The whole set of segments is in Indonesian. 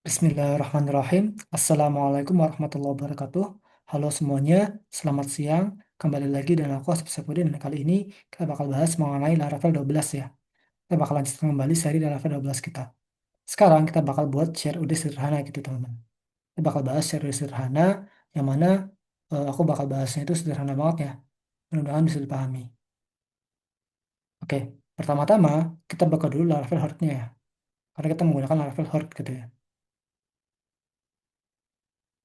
Bismillahirrahmanirrahim. Assalamualaikum warahmatullahi wabarakatuh. Halo semuanya, selamat siang. Kembali lagi dengan aku Asep Sapudin. Dan kali ini kita bakal bahas mengenai Laravel 12 ya. Kita bakal lanjutkan kembali seri Laravel 12 kita. Sekarang kita bakal buat share UD sederhana gitu teman-teman. Kita bakal bahas share UD sederhana yang mana aku bakal bahasnya itu sederhana banget ya. Mudah-mudahan bisa dipahami. Oke, pertama-tama kita bakal dulu Laravel Horde-nya ya. Karena kita menggunakan Laravel Horde gitu ya.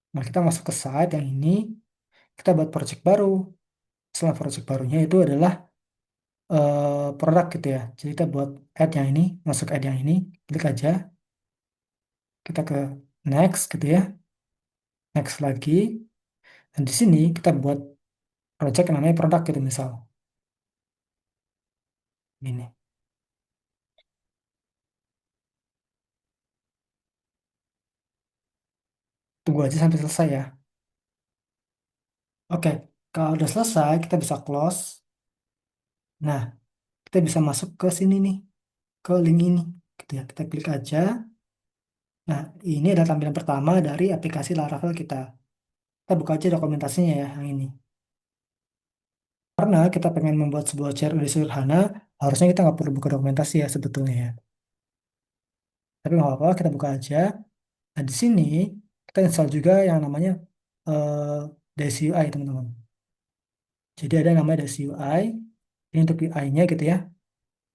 Nah, kita masuk ke site yang ini, kita buat project baru. Setelah project barunya itu adalah produk gitu ya. Jadi kita buat add yang ini, masuk add yang ini, klik aja, kita ke next gitu ya, next lagi. Dan di sini kita buat project yang namanya produk gitu misal. Ini. Tunggu aja sampai selesai ya. Oke, kalau udah selesai kita bisa close. Nah, kita bisa masuk ke sini nih, ke link ini. Gitu ya. Kita klik aja. Nah, ini adalah tampilan pertama dari aplikasi Laravel kita. Kita buka aja dokumentasinya ya, yang ini. Karena kita pengen membuat sebuah share lebih sederhana, harusnya kita nggak perlu buka dokumentasi ya sebetulnya ya. Tapi nggak apa-apa, kita buka aja. Nah, di sini kita install juga yang namanya eh Daisy UI, teman-teman. Jadi ada yang namanya Daisy UI, ini untuk UI-nya gitu ya.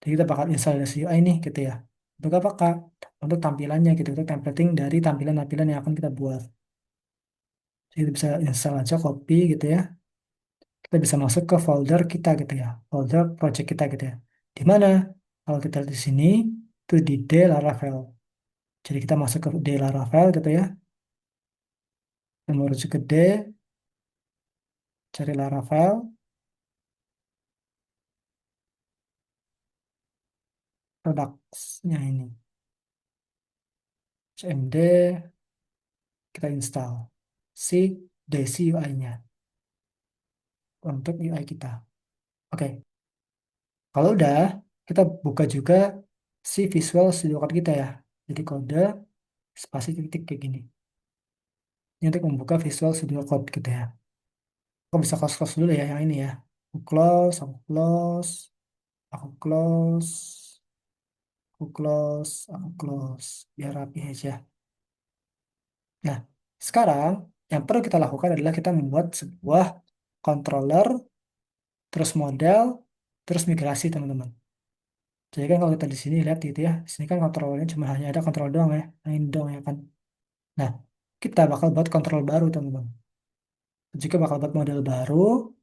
Jadi kita bakal install Daisy UI nih gitu ya. Untuk apa, Kak? Untuk tampilannya gitu, untuk templating dari tampilan-tampilan yang akan kita buat. Jadi kita bisa install aja, copy gitu ya. Kita bisa masuk ke folder kita gitu ya, folder project kita gitu ya. Di mana? Kalau kita lihat di sini, itu di D Laravel. Jadi kita masuk ke D Laravel gitu ya, dan menuju ke D, cari Laravel, products-nya ini. CMD, kita install si Daisy UI-nya untuk UI kita. Oke, kalau udah, kita buka juga si Visual Studio Code kita ya. Jadi kode spasi titik kayak gini. Ini untuk membuka Visual Studio Code gitu ya. Aku bisa close-close dulu ya yang ini ya. Aku close, aku close. Biar rapi aja. Nah, sekarang yang perlu kita lakukan adalah kita membuat sebuah controller, terus model, terus migrasi teman-teman. Jadi kan kalau kita di sini lihat gitu ya, di sini kan controllernya cuma hanya ada kontrol doang ya, nah, ini doang ya kan. Nah, kita bakal buat kontrol baru teman-teman. Kita juga bakal buat model baru,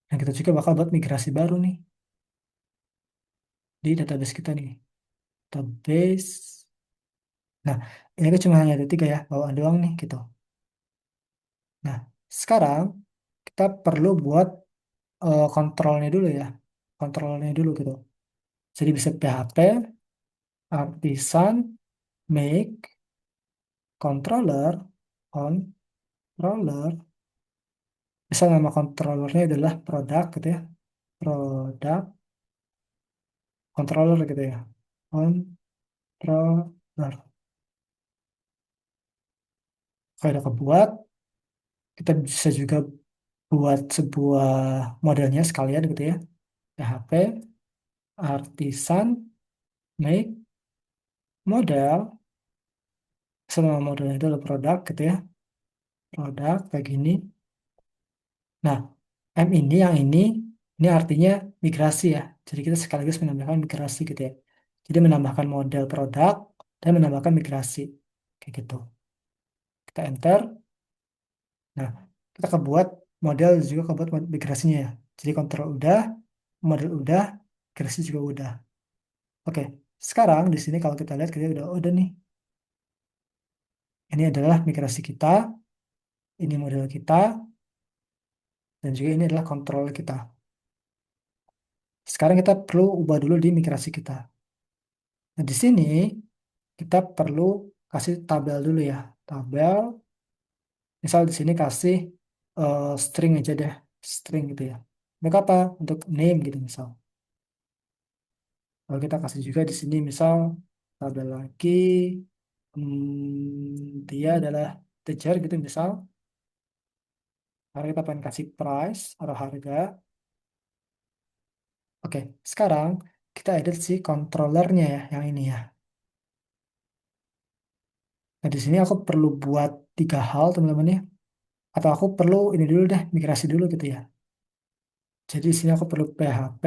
dan kita juga bakal buat migrasi baru nih di database kita nih. Database. Nah, ini kan cuma hanya ada tiga ya, bawaan doang nih gitu. Nah, sekarang kita perlu buat kontrolnya dulu ya, kontrolnya dulu gitu. Jadi bisa PHP, artisan, make, controller, controller. Misal nama controllernya adalah produk gitu ya, produk, controller gitu ya, controller. Kalau udah kebuat, kita bisa juga buat sebuah modelnya sekalian gitu ya. PHP, artisan, make, model, semua modelnya itu adalah produk gitu ya, produk kayak gini. Nah, M ini artinya migrasi ya. Jadi kita sekaligus menambahkan migrasi gitu ya. Jadi menambahkan model produk dan menambahkan migrasi kayak gitu. Kita enter. Nah, kita kebuat model juga kebuat migrasinya ya. Jadi kontrol udah, model udah, migrasi juga udah. Oke, sekarang di sini kalau kita lihat kita udah nih. Ini adalah migrasi kita, ini model kita, dan juga ini adalah kontrol kita. Sekarang kita perlu ubah dulu di migrasi kita. Nah, di sini kita perlu kasih tabel dulu ya. Tabel, misal di sini kasih string aja deh, string gitu ya. Untuk apa? Untuk name gitu misal. Lalu kita kasih juga di sini misal tabel lagi, dia adalah integer gitu misal. Karena kita pengen kasih price atau harga. Oke, sekarang kita edit si controllernya ya, yang ini ya. Nah, di sini aku perlu buat tiga hal teman-teman ya. Atau aku perlu ini dulu deh, migrasi dulu gitu ya. Jadi di sini aku perlu PHP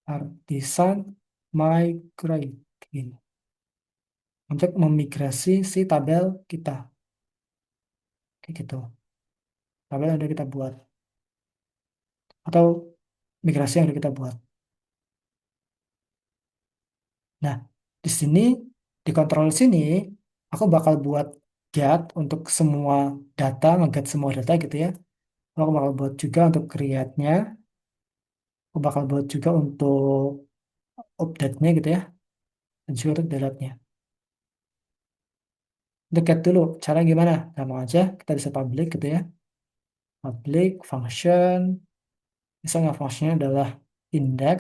artisan migrate ini untuk memigrasi si tabel kita kayak gitu. Tabel yang udah kita buat atau migrasi yang udah kita buat. Nah, di sini di kontrol sini aku bakal buat get untuk semua data, ngeget semua data gitu ya. Aku bakal buat juga untuk create-nya, aku bakal buat juga untuk update-nya gitu ya, dan juga untuk delete-nya. Untuk get dulu, cara gimana? Gampang aja, kita bisa public gitu ya. Public function, misalnya functionnya adalah index,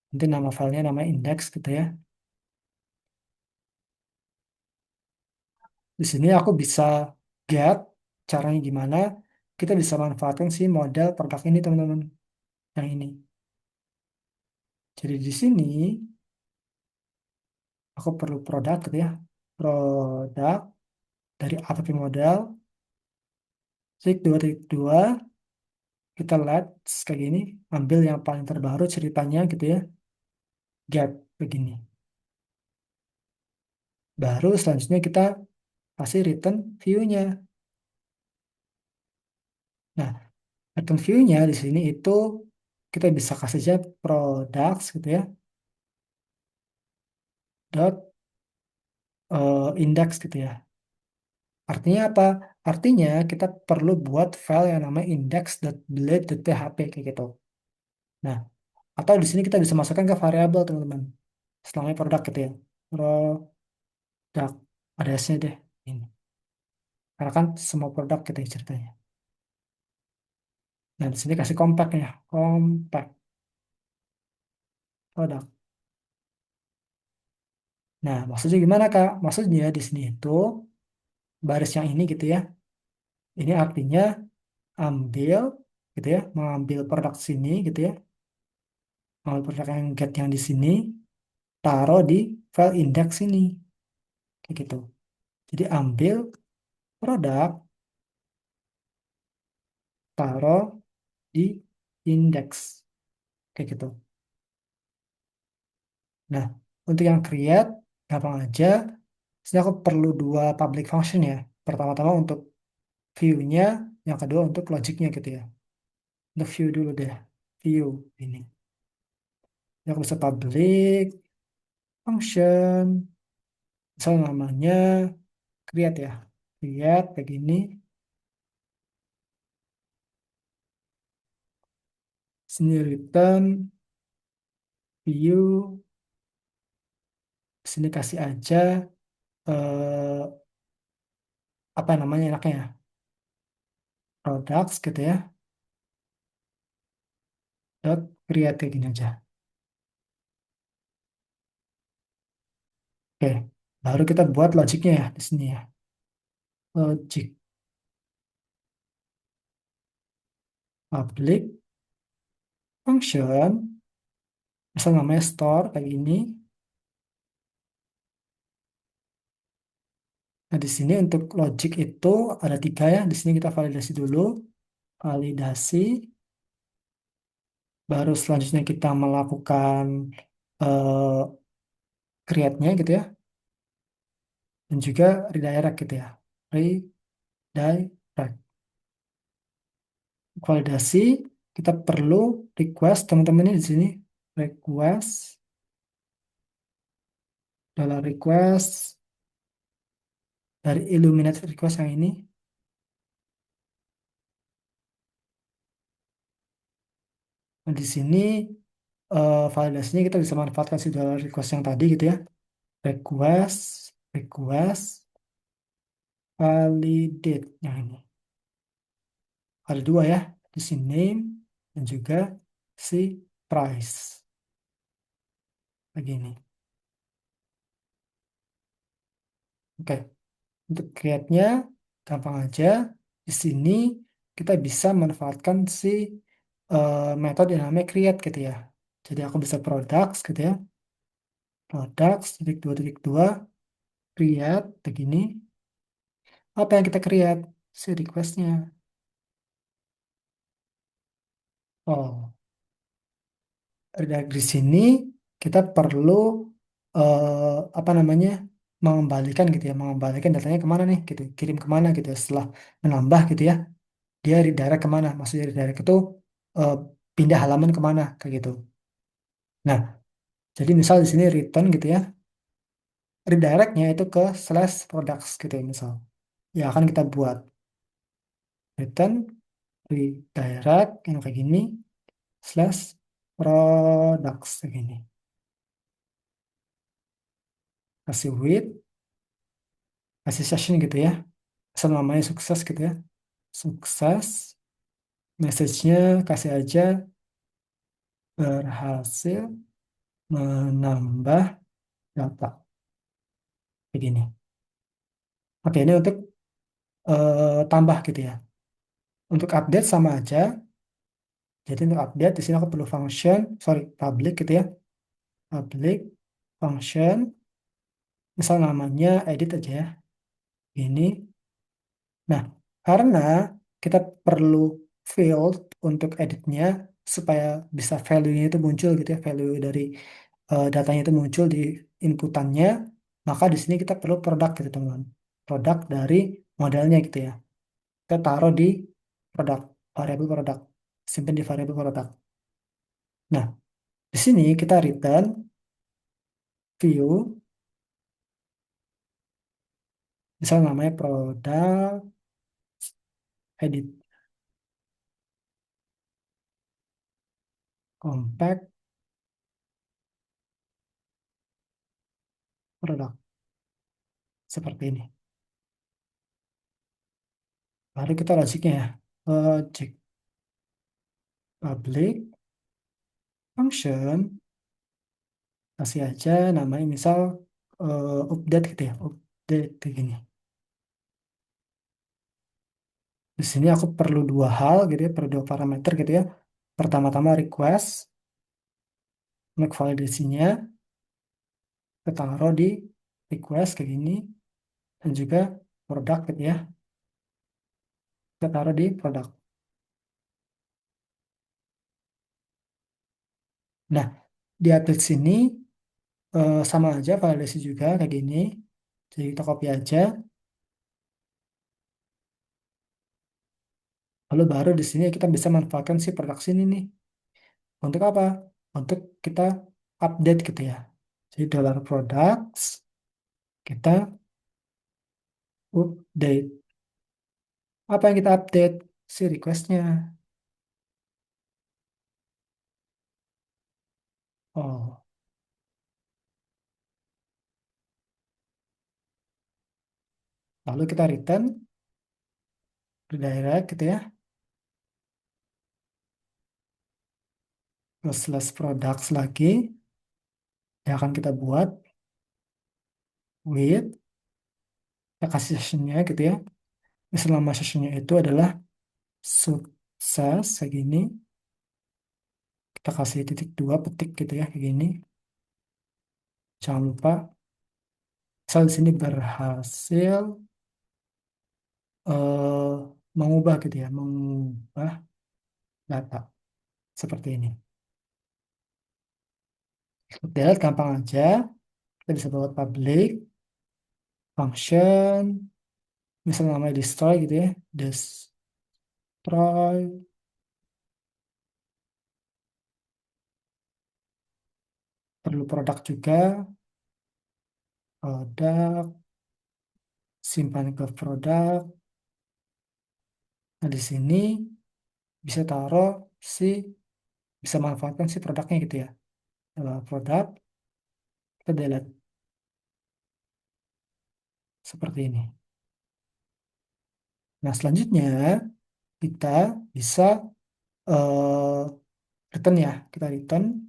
nanti nama filenya nama index gitu ya. Di sini aku bisa get, caranya gimana? Kita bisa manfaatkan si model produk ini teman-teman, yang ini. Jadi di sini aku perlu produk gitu ya. Produk dari APP model, titik dua titik dua, kita let's kayak gini, ambil yang paling terbaru ceritanya gitu ya, get begini. Baru selanjutnya kita kasih return view-nya. Nah, return view-nya di sini itu kita bisa kasih aja products gitu ya, dot index gitu ya. Artinya apa? Artinya kita perlu buat file yang namanya index.blade.php kayak gitu. Nah, atau di sini kita bisa masukkan ke variabel teman-teman. Setelahnya produk gitu ya. Produk ada S-nya deh ini. Karena kan semua produk gitu ya ceritanya. Nah, di sini kasih compact ya. Compact produk. Nah, maksudnya gimana Kak? Maksudnya di sini itu baris yang ini gitu ya. Ini artinya ambil gitu ya, mengambil produk sini gitu ya. Mengambil produk yang get yang di sini, taruh di file index ini kayak gitu. Jadi ambil produk, taruh di index kayak gitu. Nah, untuk yang create gampang aja. Sini aku perlu dua public function ya. Pertama-tama untuk view-nya, yang kedua untuk logiknya gitu ya. Untuk view dulu deh. View ini. Ini aku bisa public function. Misal namanya create ya. Create kayak gini. Sini return view. Sini kasih aja eh, apa namanya enaknya ya. Products gitu ya. Dot create kayak gini aja. Oke. Baru kita buat logiknya ya di sini ya. Logic public function. Misal namanya store kayak ini. Nah, di sini untuk logic itu ada tiga ya. Di sini kita validasi dulu. Validasi. Baru selanjutnya kita melakukan eh, create-nya gitu ya. Dan juga redirect gitu ya. Redirect. Validasi. Kita perlu request teman-teman ini di sini. Request. Dollar request. Dari Illuminate request yang ini. Nah, di sini validasinya kita bisa manfaatkan si dollar request yang tadi gitu ya. Request, request, validate yang ini. Ada dua ya, di sini name dan juga si price. Begini. Oke. Untuk create-nya gampang aja. Di sini kita bisa manfaatkan si metode yang namanya create gitu ya. Jadi aku bisa products gitu ya. Products titik dua create begini. Apa yang kita create? Si request-nya. Oh, dari sini kita perlu apa namanya mengembalikan gitu ya, mengembalikan datanya kemana nih gitu, kirim kemana gitu ya. Setelah menambah gitu ya, dia redirect kemana? Maksudnya redirect itu eh, pindah halaman kemana kayak gitu. Nah, jadi misal di sini return gitu ya, redirectnya itu ke slash products gitu ya misal. Ya akan kita buat return redirect yang kayak gini slash products kayak gini. Kasih with, kasih session gitu ya. Asal namanya sukses gitu ya. Sukses. Message-nya kasih aja berhasil menambah data. Begini. Oke, ini untuk tambah gitu ya. Untuk update sama aja. Jadi untuk update di sini aku perlu function, sorry, public gitu ya. Public function, misal namanya edit aja ya. Ini. Nah, karena kita perlu field untuk editnya supaya bisa value-nya itu muncul gitu ya, value dari datanya itu muncul di inputannya, maka di sini kita perlu produk gitu teman-teman. Produk dari modelnya gitu ya. Kita taruh di produk, variabel produk, simpan di variabel produk. Nah, di sini kita return view, misal namanya produk edit compact produk seperti ini. Lalu kita logiknya ya, cek public function, kasih aja namanya misal update gitu ya, update kayak gini. Di sini aku perlu dua hal gitu ya, perlu dua parameter gitu ya. Pertama-tama request, make validasinya, kita taruh di request kayak gini, dan juga produk gitu ya, kita taruh di produk. Nah, di atas sini sama aja validasi juga kayak gini. Jadi kita copy aja. Lalu baru di sini kita bisa manfaatkan si produk sini nih. Untuk apa? Untuk kita update gitu ya. Jadi dollar products kita update. Apa yang kita update? Si requestnya. Oh, lalu kita return redirect gitu ya. Plus slash products lagi yang akan kita buat with kita kasih sessionnya gitu ya. Ini selama sessionnya itu adalah sukses kayak gini. Kita kasih titik dua petik gitu ya kayak gini. Jangan lupa misal di sini berhasil eh, mengubah gitu ya, mengubah data seperti ini. Update gampang aja. Kita bisa buat public function, misalnya namanya destroy gitu ya, destroy, perlu produk juga, produk, simpan ke produk. Nah di sini bisa taruh si, bisa manfaatkan si produknya gitu ya. Produk, kita delete seperti ini. Nah selanjutnya kita bisa eh, return ya, kita return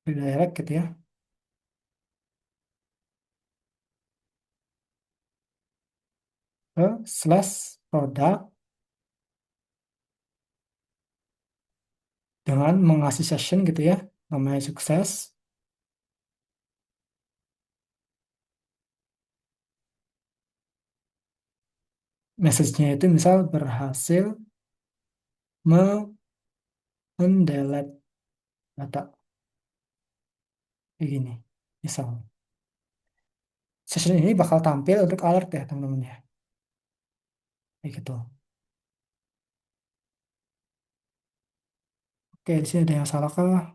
redirect gitu ya. ke slash product dengan mengasih session gitu ya, namanya sukses. Message-nya itu misal berhasil mendelete data kayak gini. Misal, session ini bakal tampil untuk alert ya teman-teman ya. Kayak gitu. Oke, di sini ada yang salah kah?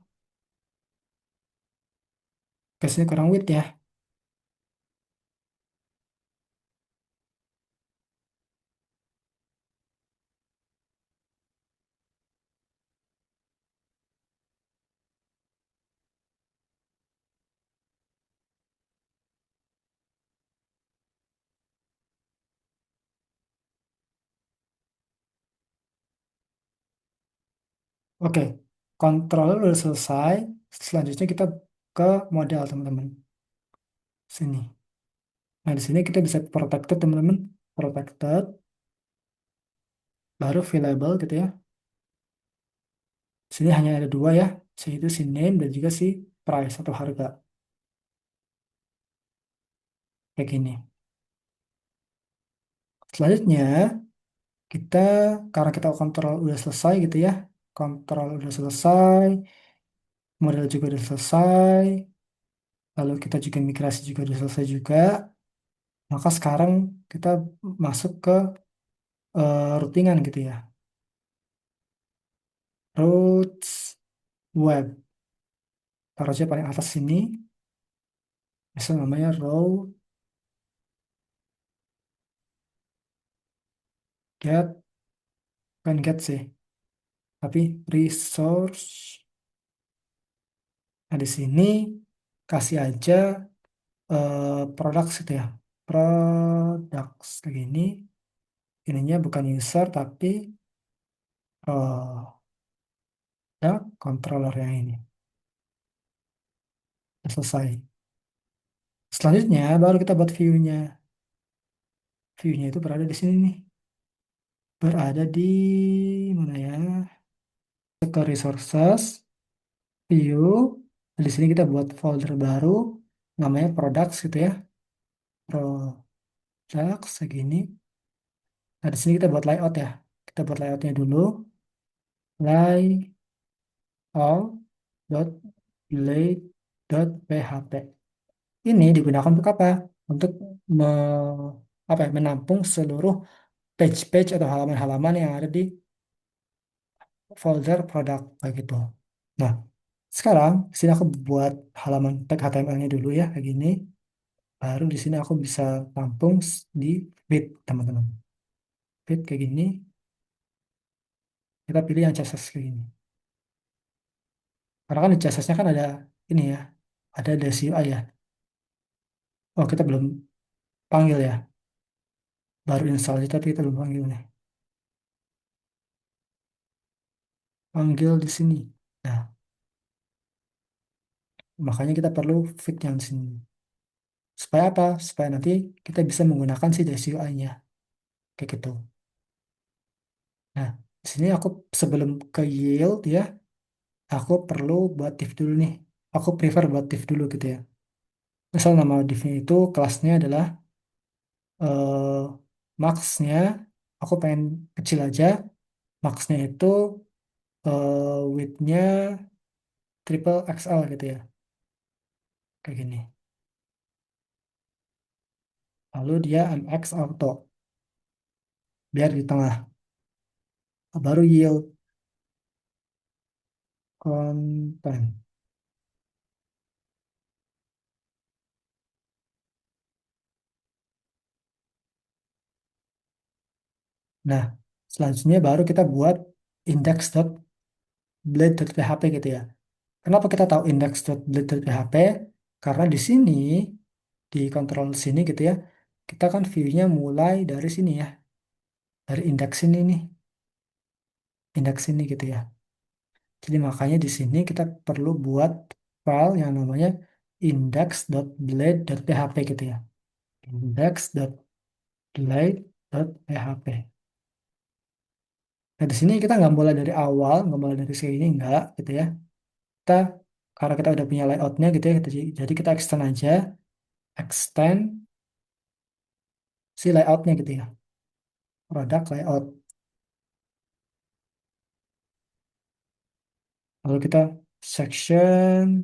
Oke, sini kurang width ya. Oke, kontrol udah selesai. Selanjutnya kita ke model teman-teman. Sini. Nah, di sini kita bisa protected teman-teman. Protected, baru available gitu ya. Di sini hanya ada dua ya, yaitu si name dan juga si price atau harga. Kayak gini. Selanjutnya, kita karena kita kontrol udah selesai gitu ya. Kontrol udah selesai, model juga udah selesai, lalu kita juga migrasi juga udah selesai juga. Maka sekarang kita masuk ke routingan gitu ya. Routes web. Taruh aja paling atas sini. Misal namanya row get, kan get sih. Tapi resource. Nah, di sini kasih aja products gitu ya. Products kayak gini. Ininya bukan user tapi ya controller yang ini. Udah selesai. Selanjutnya baru kita buat view-nya. View-nya itu berada di sini nih. Berada di mana ya? Ke resources, view. Di sini kita buat folder baru namanya products gitu ya. Products segini. Nah, di sini kita buat layout ya. Kita buat layoutnya dulu. Layout.blade.php. Ini digunakan untuk apa? Untuk me, apa ya, menampung seluruh page-page atau halaman-halaman yang ada di folder produk kayak gitu. Nah, sekarang di sini aku buat halaman tag HTML-nya dulu ya kayak gini. Baru di sini aku bisa tampung di feed teman-teman. Feed kayak gini. Kita pilih yang CSS kayak gini. Karena kan di CSS-nya kan ada ini ya, ada DCUI ya. Oh, kita belum panggil ya. Baru install aja tapi kita belum panggil nih. Panggil di sini. Nah, makanya kita perlu feed yang di sini. Supaya apa? Supaya nanti kita bisa menggunakan si DCUI-nya. Kayak gitu. Nah, di sini aku sebelum ke yield ya, aku perlu buat div dulu nih. Aku prefer buat div dulu gitu ya. Misal nama divnya itu kelasnya adalah eh, max-nya, aku pengen kecil aja. Max-nya itu width-nya triple XL gitu ya. Kayak gini. Lalu dia MX auto. Biar di tengah. Baru yield content. Nah, selanjutnya baru kita buat index.blade.php gitu ya. Kenapa kita tahu index.blade.php? Karena di sini, di kontrol sini gitu ya, kita kan view-nya mulai dari sini ya, dari indeks ini nih, indeks ini gitu ya. Jadi makanya di sini kita perlu buat file yang namanya index.blade.php gitu ya. Index.blade.php. php. Nah, di sini kita nggak mulai dari awal, nggak mulai dari sini, nggak gitu ya. Kita, karena kita udah punya layoutnya gitu ya, jadi kita extend aja, extend si layoutnya gitu ya, product layout. Lalu kita section,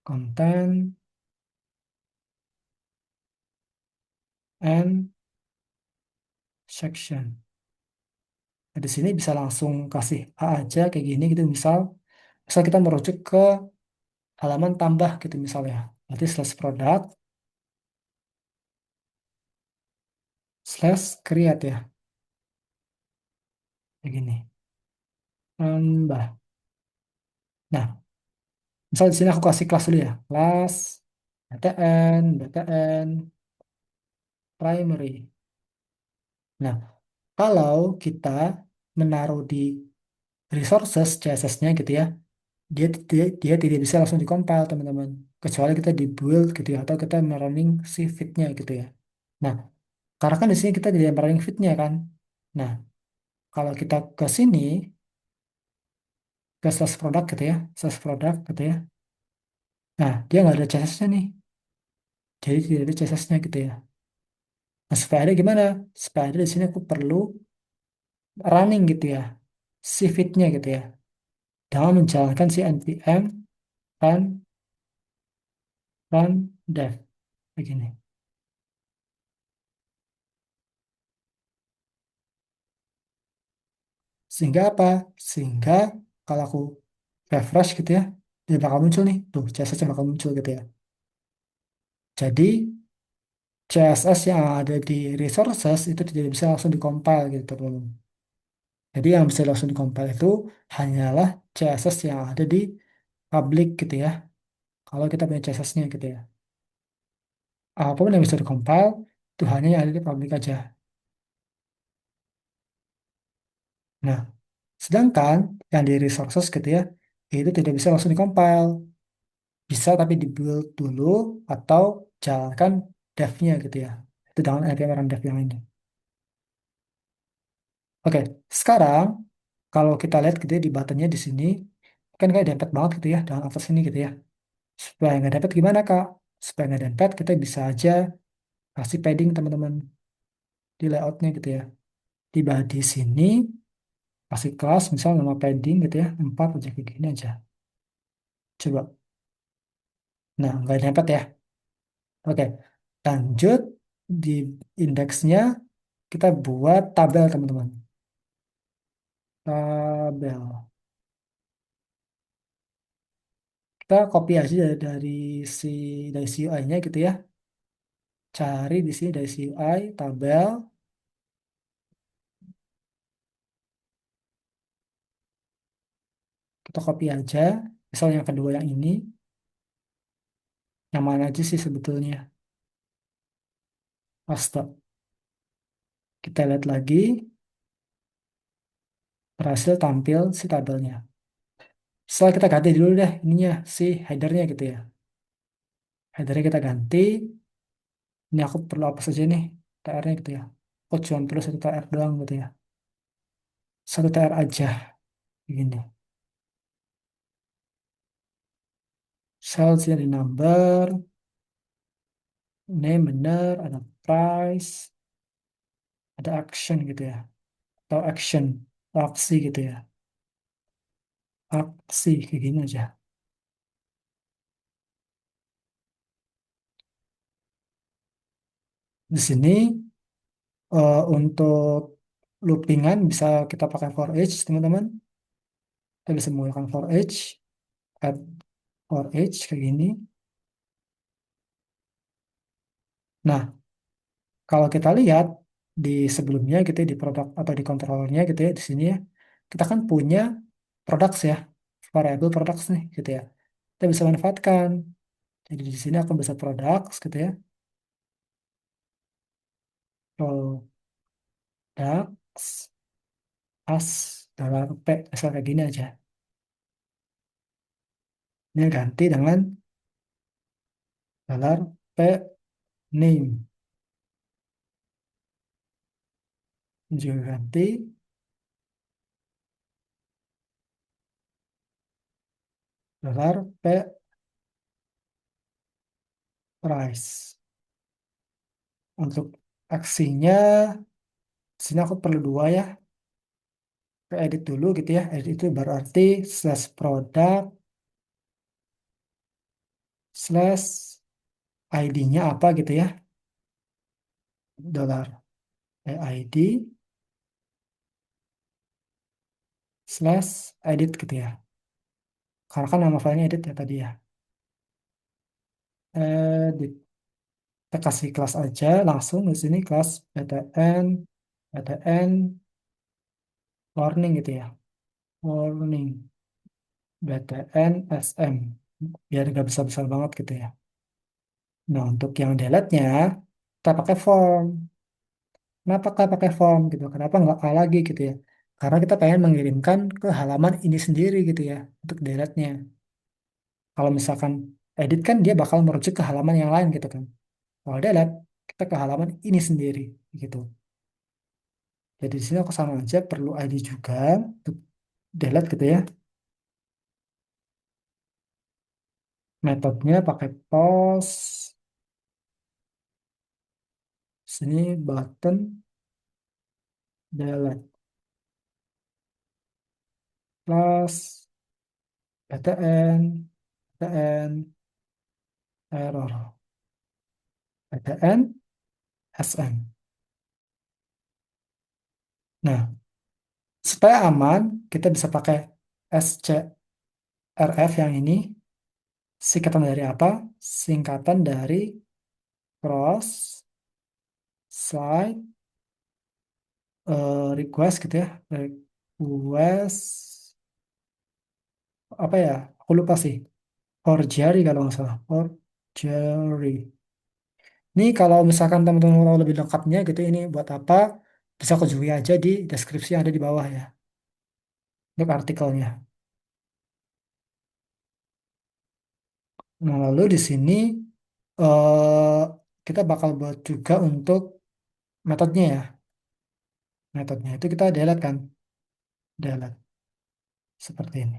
content, and section. Nah, di sini bisa langsung kasih A aja kayak gini gitu, misal kita merujuk ke halaman tambah gitu misalnya. Berarti slash product slash create ya, kayak gini. Tambah. Nah, misal di sini aku kasih kelas dulu ya. Kelas BTN primary. Nah, kalau kita menaruh di resources CSS-nya gitu ya, dia tidak bisa langsung dikompil teman-teman. Kecuali kita di build gitu ya, atau kita running si feed-nya gitu ya. Nah, karena kan di sini kita tidak running feed-nya kan. Nah, kalau kita ke sini, ke slash product gitu ya, slash product gitu ya. Nah, dia nggak ada CSS-nya nih. Jadi tidak ada CSS-nya gitu ya. Nah, supaya ada gimana? Supaya ada di sini aku perlu running gitu ya, si feed-nya gitu ya. Dengan menjalankan si npm run dev begini. Sehingga apa? Sehingga kalau aku refresh gitu ya, dia bakal muncul nih. Tuh, CSS-nya bakal muncul gitu ya. Jadi, CSS yang ada di resources itu tidak bisa langsung dikompil gitu, teman-teman. Jadi, yang bisa langsung dikompil itu hanyalah CSS yang ada di public gitu ya. Kalau kita punya CSS-nya gitu ya. Apapun yang bisa dikompil, itu hanya yang ada di public aja. Nah, sedangkan yang di resources gitu ya, itu tidak bisa langsung dikompil. Bisa tapi di-build dulu atau jalankan dev-nya gitu ya. Itu dengan npm run dev yang ini. Oke, sekarang kalau kita lihat gitu ya di buttonnya di sini, kan kayak dempet banget gitu ya dengan atas ini gitu ya. Supaya nggak dempet gimana Kak? Supaya nggak dempet kita bisa aja kasih padding teman-teman di layoutnya gitu ya. Di sini kasih kelas misal nama padding gitu ya, 4 aja kayak gini aja. Coba. Nah, nggak dempet ya. Oke, lanjut di indeksnya kita buat tabel teman-teman. Tabel. Kita copy aja si UI-nya gitu ya. Cari di sini dari CUI tabel. Kita copy aja. Misal yang kedua yang ini, yang mana aja sih sebetulnya? Paste. Kita lihat lagi, berhasil tampil si tabelnya. Setelah kita ganti dulu deh ininya, si headernya gitu ya. Headernya kita ganti. Ini aku perlu apa saja nih? TR-nya gitu ya. Oh, cuma perlu satu TR doang gitu ya. Satu TR aja. Begini. Salesnya di number, name benar, ada price, ada action gitu ya. Atau action, aksi gitu ya. Aksi, kayak gini aja. Di sini untuk loopingan bisa kita pakai for each, teman-teman. Kita bisa menggunakan for each, add for each, kayak gini. Nah, kalau kita lihat di sebelumnya gitu ya, di produk atau di controllernya gitu ya, di sini ya, kita kan punya products ya, variable products nih gitu ya. Kita bisa manfaatkan. Jadi di sini aku bisa products gitu ya, products as dollar P, misal kayak gini aja. Ini ganti dengan dollar P name. juga ganti dolar p price. Untuk aksinya, sini aku perlu dua ya. Ke edit dulu gitu ya. Edit itu berarti slash product slash ID-nya apa gitu ya. Dolar PID slash edit gitu ya. Karena kan nama filenya edit ya tadi ya. Edit. Kita kasih kelas aja langsung di sini kelas PTN warning gitu ya. Warning BTN SM. Biar nggak besar-besar banget gitu ya. Nah, untuk yang delete-nya, kita pakai form. Kenapa kita pakai form gitu? Kenapa nggak A lagi gitu ya? Karena kita pengen mengirimkan ke halaman ini sendiri gitu ya, untuk delete-nya. Kalau misalkan edit kan dia bakal merujuk ke halaman yang lain gitu kan. Kalau delete, kita ke halaman ini sendiri gitu. Jadi di sini aku sama aja perlu ID juga untuk delete gitu ya. Metodenya pakai post. Sini button delete plus btn btn error btn sm. Nah, supaya aman, kita bisa pakai scrf yang ini. Singkatan dari apa? Singkatan dari cross slide request gitu ya. Request apa ya? Aku lupa sih. Forgery kalau nggak salah. Forgery. Ini kalau misalkan teman-teman mau lebih lengkapnya gitu ini buat apa? Bisa kunjungi aja di deskripsi yang ada di bawah ya. Untuk artikelnya. Nah, lalu di sini eh, kita bakal buat juga untuk metodenya ya. Metodenya itu kita delete kan. Delete. Seperti ini.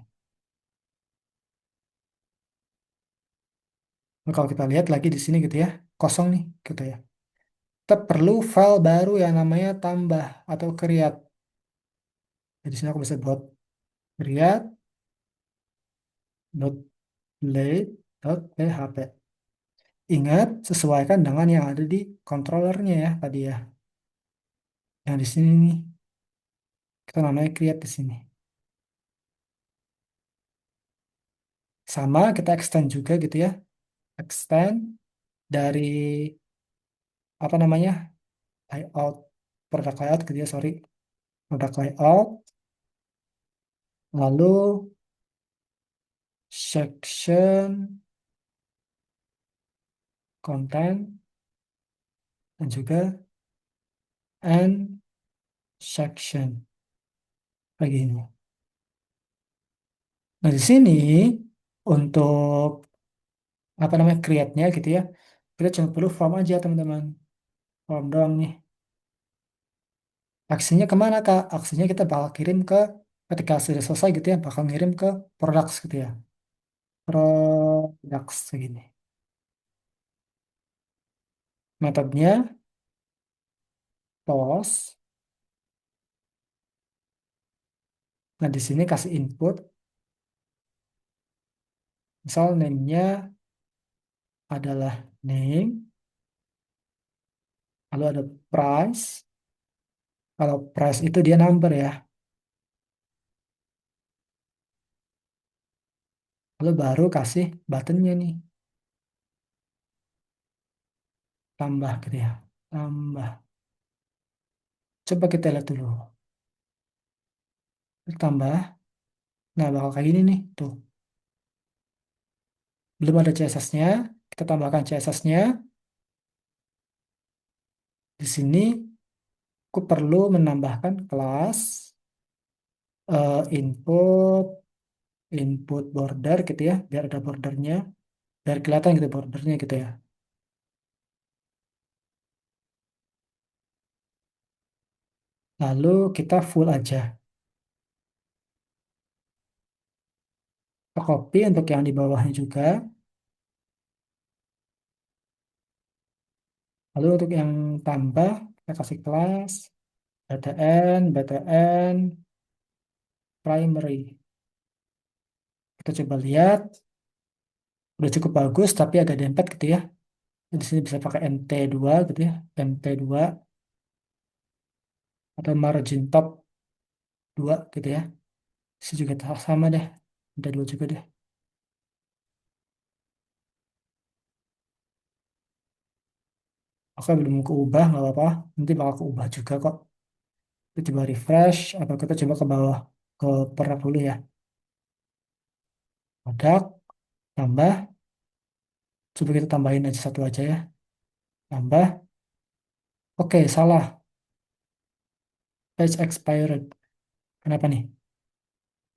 Nah, kalau kita lihat lagi di sini gitu ya. Kosong nih gitu ya. Kita perlu file baru yang namanya tambah atau create. Jadi di sini aku bisa buat create dot blade dot php. Ingat, sesuaikan dengan yang ada di controllernya ya tadi ya. Yang di sini nih, kita namanya create di sini. Sama, kita extend juga gitu ya. Extend dari apa namanya layout produk layout gitu ya, sorry. Produk layout, lalu section, content, dan juga end section. Kayak gini. Nah, di sini untuk apa namanya create-nya gitu ya. Kita cuma perlu form aja teman-teman. Form doang nih. Aksinya kemana Kak? Aksinya kita bakal kirim ke ketika sudah selesai gitu ya, bakal ngirim ke products gitu ya. Products segini. Metodenya post. Nah, di sini kasih input. Misal name-nya adalah name, lalu ada price. Kalau price itu dia number ya. Lalu baru kasih buttonnya nih, tambah gitu ya. Tambah. Coba kita lihat dulu. Tambah. Nah, bakal kayak gini nih. Tuh. Belum ada CSS-nya. Kita tambahkan CSS-nya. Di sini aku perlu menambahkan kelas input input border gitu ya, biar ada bordernya, biar kelihatan gitu bordernya gitu ya. Lalu kita full aja. Kita copy untuk yang di bawahnya juga. Lalu untuk yang tambah, kita kasih kelas btn primary. Kita coba lihat, udah cukup bagus tapi agak dempet gitu ya. Di sini bisa pakai MT2 gitu ya, MT2 atau margin top 2 gitu ya. Ini juga sama deh, MT2 juga deh. Oke, belum keubah, nggak apa-apa. Nanti bakal keubah juga kok. Kita coba refresh, atau kita coba ke bawah, ke produk dulu ya. Produk, tambah, coba kita tambahin aja satu aja ya. Tambah, oke salah, page expired. Kenapa nih?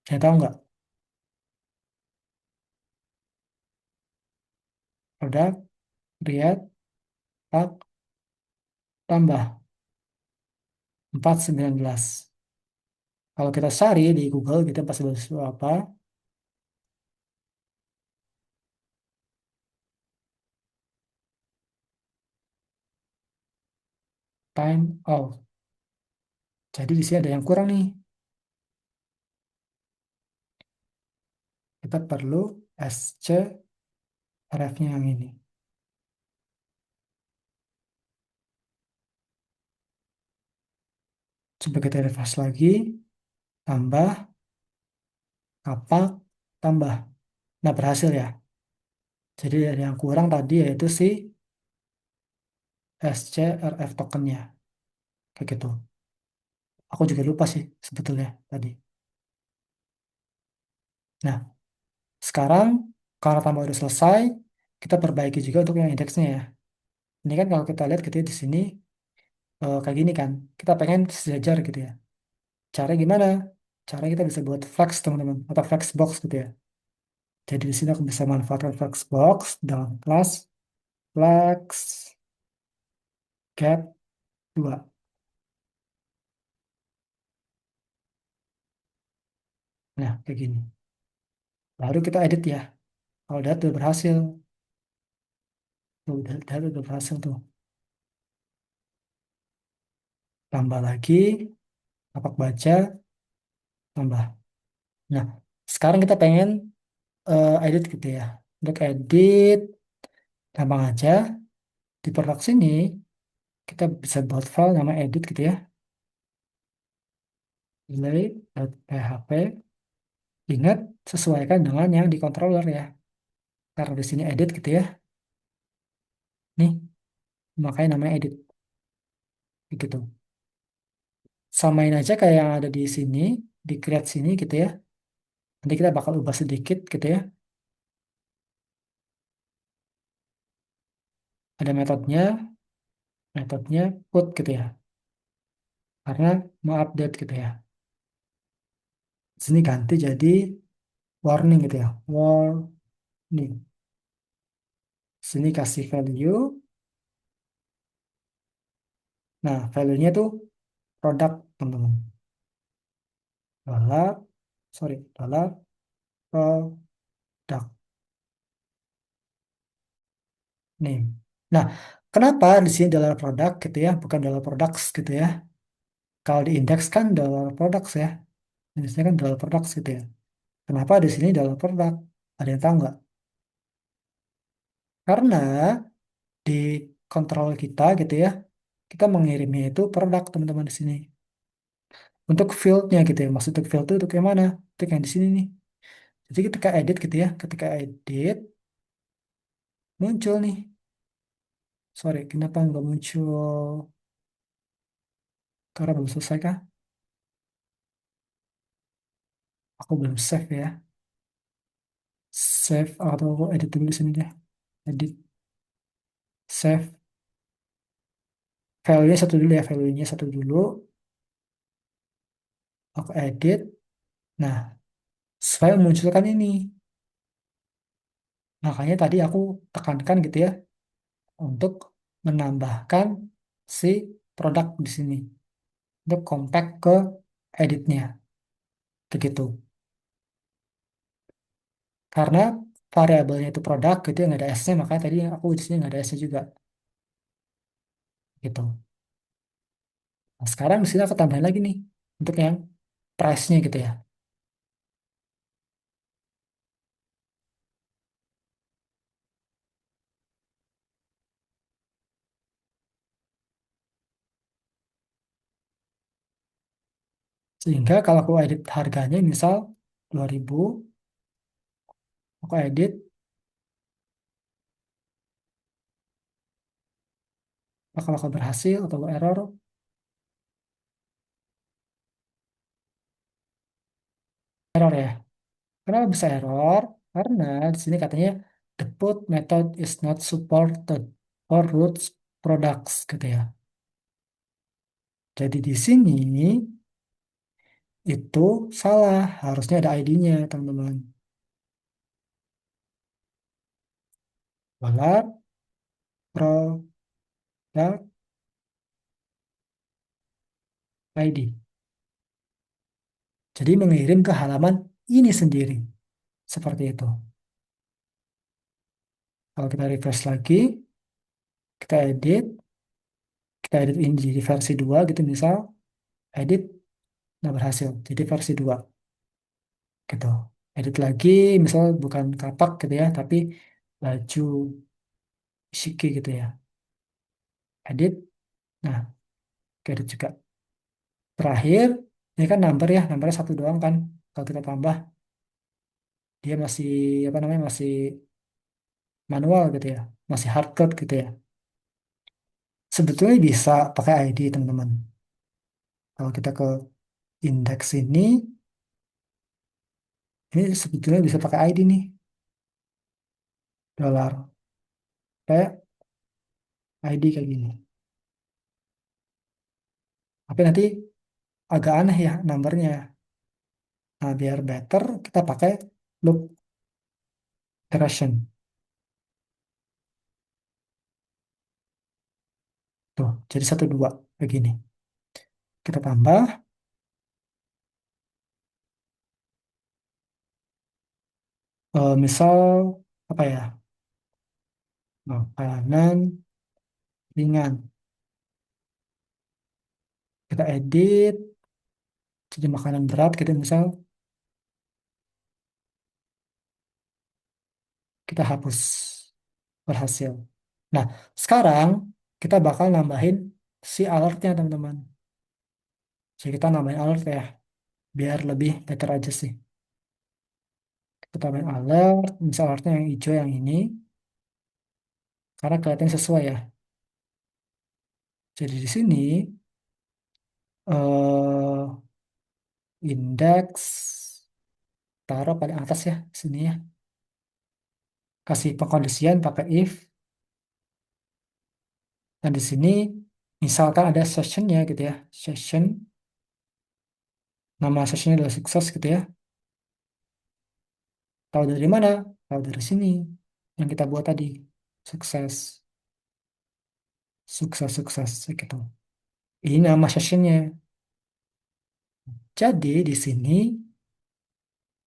Saya tahu nggak? Produk, create, tag, tambah, 419. Kalau kita cari di Google, kita pasti bisa apa? Time out. Jadi di sini ada yang kurang nih. Kita perlu SCRF-nya yang ini. Coba kita refresh lagi, tambah, kapak, tambah. Nah, berhasil ya. Jadi ada yang kurang tadi yaitu si SCRF tokennya. Kayak gitu. Aku juga lupa sih sebetulnya tadi. Nah, sekarang karena tambah udah selesai, kita perbaiki juga untuk yang indeksnya ya. Ini kan kalau kita lihat gitu ya di sini kayak gini kan. Kita pengen sejajar gitu ya. Cara gimana? Cara kita bisa buat flex teman-teman atau flex box gitu ya. Jadi di sini aku bisa manfaatkan flex box dalam kelas flex gap 2. Nah, kayak gini. Baru kita edit ya. Kalau udah tuh berhasil, tuh udah berhasil tuh. Tambah lagi, tapak baca, tambah. Nah, sekarang kita pengen edit gitu ya. Untuk edit, gampang aja. Di produk sini, kita bisa buat file nama edit gitu ya. Delay.php. Ingat, sesuaikan dengan yang di controller ya. Karena di sini edit gitu ya. Nih, makanya namanya edit. Gitu. Samain aja kayak yang ada di sini, di create sini gitu ya. Nanti kita bakal ubah sedikit gitu ya. Ada metodenya put gitu ya. Karena mau update gitu ya. Di sini ganti jadi warning gitu ya. Warning. Sini kasih value. Nah, value-nya tuh produk, teman-teman. Dollar, sorry, dollar produk name. Nah, kenapa di sini dollar produk gitu ya, bukan dollar products gitu ya? Kalau di indeks kan dollar products ya. Di sini kan dollar products gitu ya. Kenapa di sini dollar produk? Ada yang tahu nggak? Karena di kontrol kita gitu ya, kita mengirimnya itu produk teman-teman di sini. Untuk fieldnya gitu ya, maksud untuk field itu untuk yang mana? Untuk yang di sini nih. Jadi ketika edit gitu ya, ketika edit muncul nih. Sorry, kenapa nggak muncul? Karena belum selesai kah? Aku belum save ya. Save atau aku edit dulu di sini deh. Edit, save. Value-nya satu dulu ya, value-nya satu dulu. Aku edit. Nah, supaya memunculkan ini. Makanya tadi aku tekankan gitu ya untuk menambahkan si produk di sini. untuk compact ke editnya, begitu. Karena variabelnya itu produk gitu ya, nggak ada S-nya, makanya tadi aku di sini nggak ada S-nya juga, gitu. Nah, sekarang di sini aku tambahin lagi nih untuk yang price-nya gitu ya. Sehingga kalau aku edit harganya misal 2000, aku edit, kalau berhasil atau error, error ya. Kenapa bisa error? Karena di sini katanya the put method is not supported for roots products gitu ya. Jadi di sini itu salah, harusnya ada ID-nya teman-teman. Dollar product ID. Jadi mengirim ke halaman ini sendiri. Seperti itu. Kalau kita refresh lagi, kita edit ini jadi versi 2 gitu misal, edit, nggak berhasil. Jadi versi 2 gitu. Edit lagi, misal bukan kapak gitu ya, tapi baju shiki gitu ya. Edit, nah, edit juga. Terakhir, ini kan number ya, numbernya satu doang kan. Kalau kita tambah, dia masih, apa namanya, masih manual gitu ya. Masih hardcode gitu ya. Sebetulnya bisa pakai ID, teman-teman. Kalau kita ke indeks ini, ini sebetulnya bisa pakai ID nih, dolar. Kayak ID kayak gini. Tapi nanti agak aneh ya numbernya. Nah, biar better, kita pakai loop iteration. Tuh, jadi satu dua begini. Kita tambah, misal apa ya? Makanan ringan. Kita edit, jadi makanan berat, kita misal kita hapus, berhasil. Nah, sekarang kita bakal nambahin si alertnya, teman-teman. Jadi kita nambahin alert ya, biar lebih better aja sih. Kita tambahin alert, misal alertnya yang hijau yang ini, karena kelihatannya sesuai ya. Jadi di sini eh indeks taruh paling atas ya sini ya. Kasih pengkondisian pakai if, dan di sini misalkan ada sessionnya gitu ya. Session, nama sessionnya adalah sukses gitu ya. Tahu dari mana? Tahu dari sini yang kita buat tadi. Sukses, sukses, sukses gitu. Ini nama sessionnya. Jadi di sini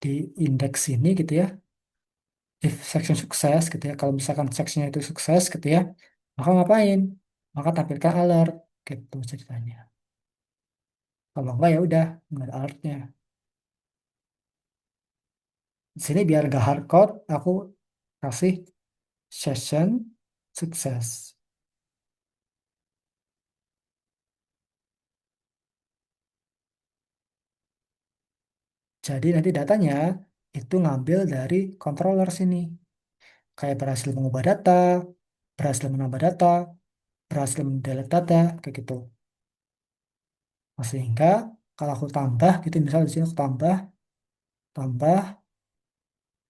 di indeks ini gitu ya. If section sukses gitu ya. Kalau misalkan sectionnya itu sukses gitu ya, maka ngapain? Maka tampilkan alert gitu ceritanya. Kalau enggak ya udah nggak ada alertnya. Di sini biar gak hardcode, aku kasih session sukses. Jadi nanti datanya itu ngambil dari controller sini. Kayak berhasil mengubah data, berhasil menambah data, berhasil mendelete data, kayak gitu. Nah, sehingga kalau aku tambah gitu, misalnya di sini aku tambah, tambah,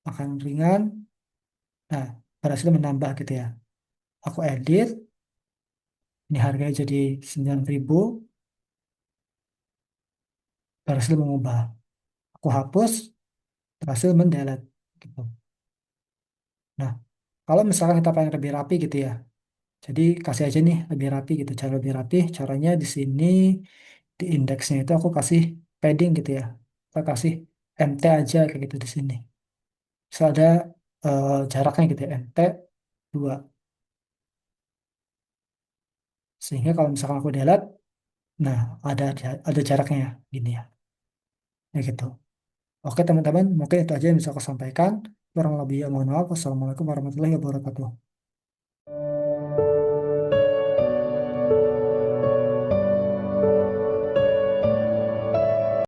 makan ringan, nah berhasil menambah gitu ya. Aku edit, ini harganya jadi 9.000, berhasil mengubah. Aku hapus, berhasil mendelete gitu. Nah, kalau misalkan kita pengen lebih rapi gitu ya, jadi kasih aja nih lebih rapi gitu. Cara lebih rapi, caranya di sini di indeksnya itu aku kasih padding gitu ya. Kita kasih MT aja kayak gitu di sini. So ada jaraknya gitu ya, MT 2. Sehingga kalau misalkan aku delete, nah ada jaraknya gini ya. Ya gitu. Oke teman-teman, mungkin itu aja yang bisa aku sampaikan. Kurang lebih ya mohon maaf. Wassalamualaikum warahmatullahi wabarakatuh.